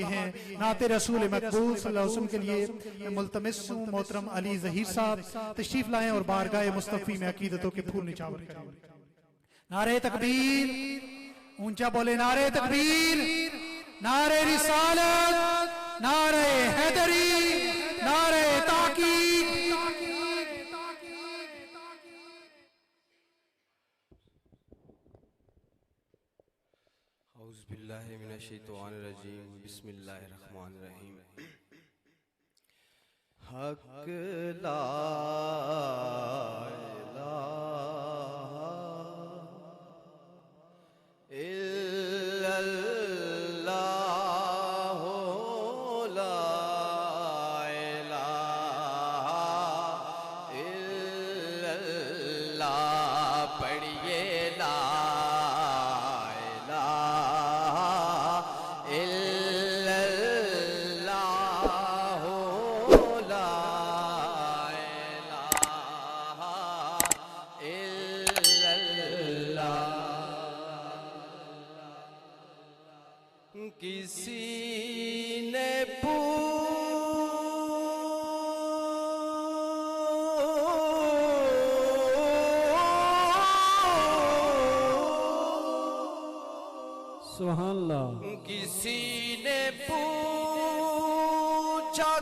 ہیں نعت رسول مقبول صلی اللہ علیہ وسلم کے لیے میں ملتمس ہوں محترم علی ظہیر صاحب تشریف لائیں اور بارگاہ مصطفی میں عقیدتوں کے پھول نچاور کریں. نعرہ تکبیر اونچا بولے، نعرہ تکبیر، نعرہ رسالت، نعرہ حیدری، نعرہ تحقیق. اعوذ باللہ من الشیطان الرجیم، بسم اللہ الرحمن الرحیم. حق لا الہ الا اللہ، لا الہ الا اللہ. پڑھیے لا کسی نے سبحان اللہ. کسی نے پوچھا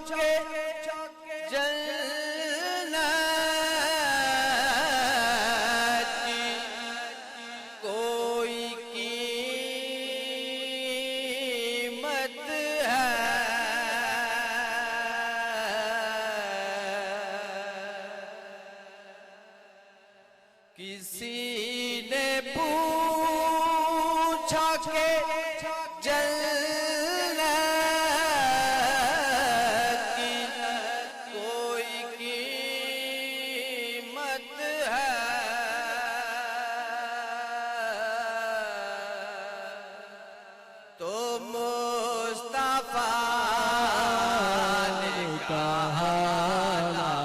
کہ جنت کی کوئی قیمت ہے؟ کسی نے پوچھا کہ جنت کی کوئی قیمت ہے؟ تو مصطفیٰ نے کہا لا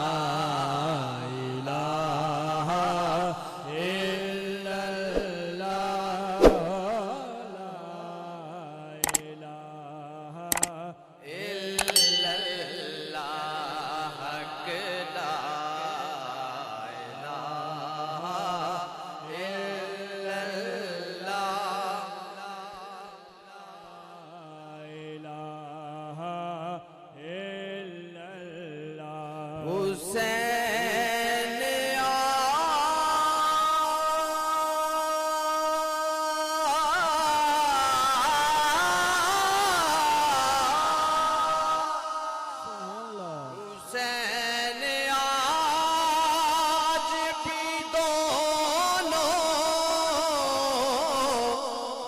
الہ الا اللہ، الا اللہ، حق لا الہ الا اللہ. حسین حسین آج بھی دونوں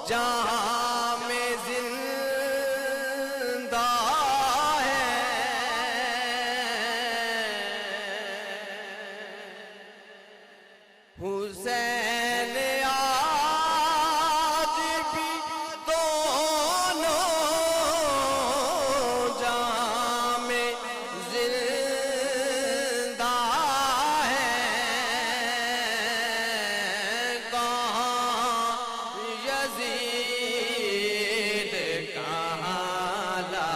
جہاں میں زندہ حسین آج بھی دونوں جہاں میں زندہ ہیں. کہاں یزید، کہاں لا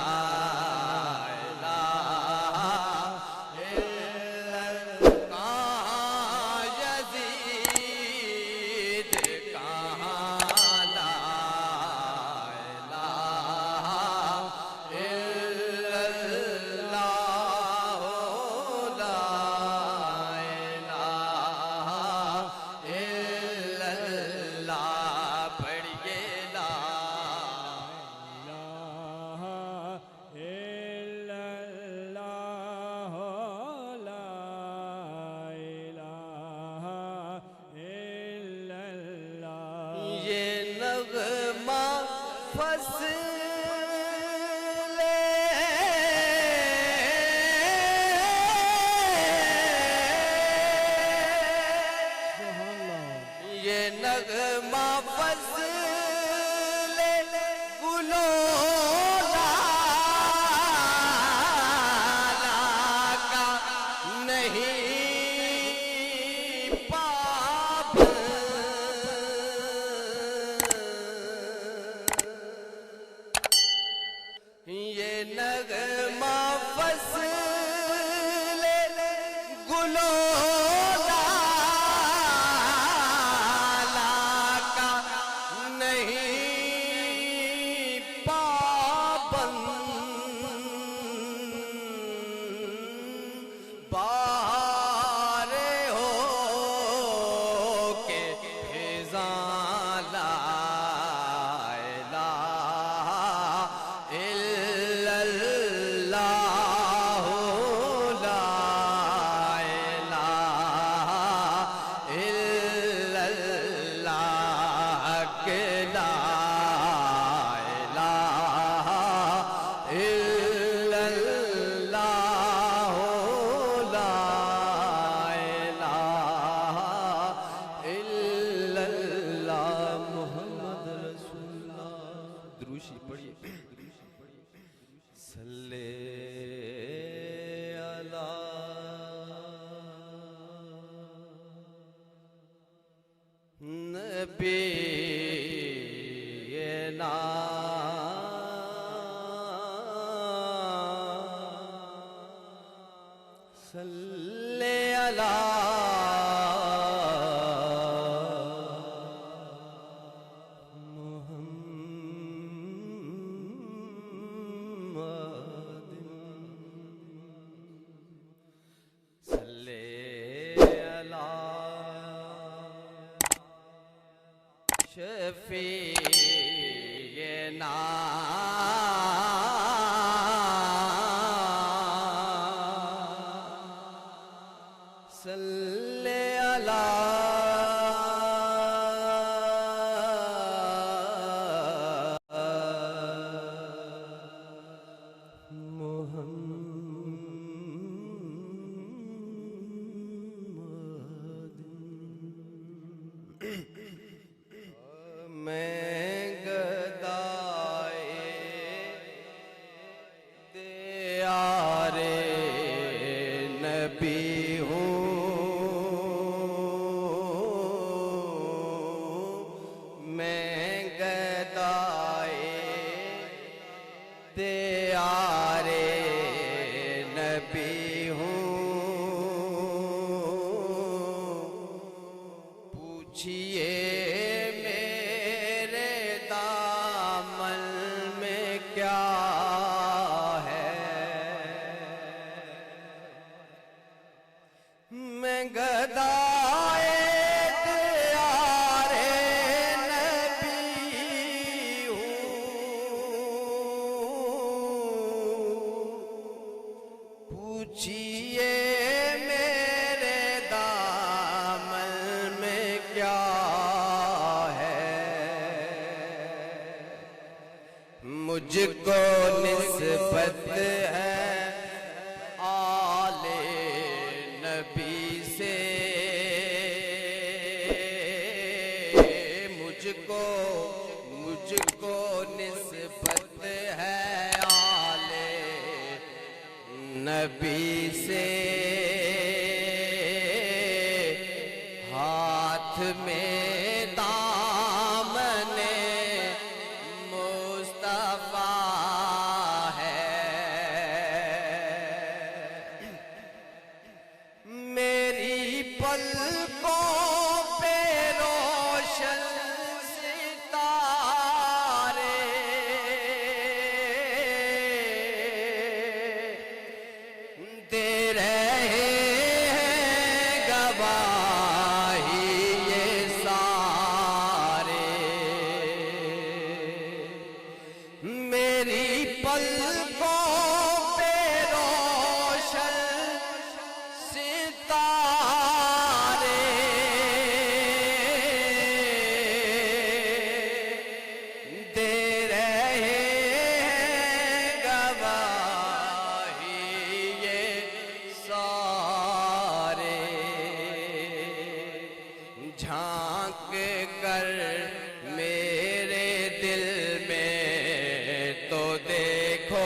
یہ نغمہ فصل گلو لالا کا نہیں پابند بار ہو کے خزاں لا صلی علی محمد صلی علی شفیعنا صلی علی میں گدائے دیار نبی ہوں، میں گدائے دیار نبی ہوں، پوچھئے میں گدائے دیار نبی ہوں، پوچھئے میرے دامن میں کیا ہے، مجھ کو نسبت ہے نبی سے، مجھ کو نسبت ہے آل نبی سے، ہاتھ میں دامن مصطفیٰ ہے، میری پلکوں پہ روشن ستارے دے رہے ہیں گواہی یہ سارے، میری پلکوں پہ روشن ستارے دے رہے ہیں گواہی یہ سارے، جھانک کر میرے دل میں تو دیکھو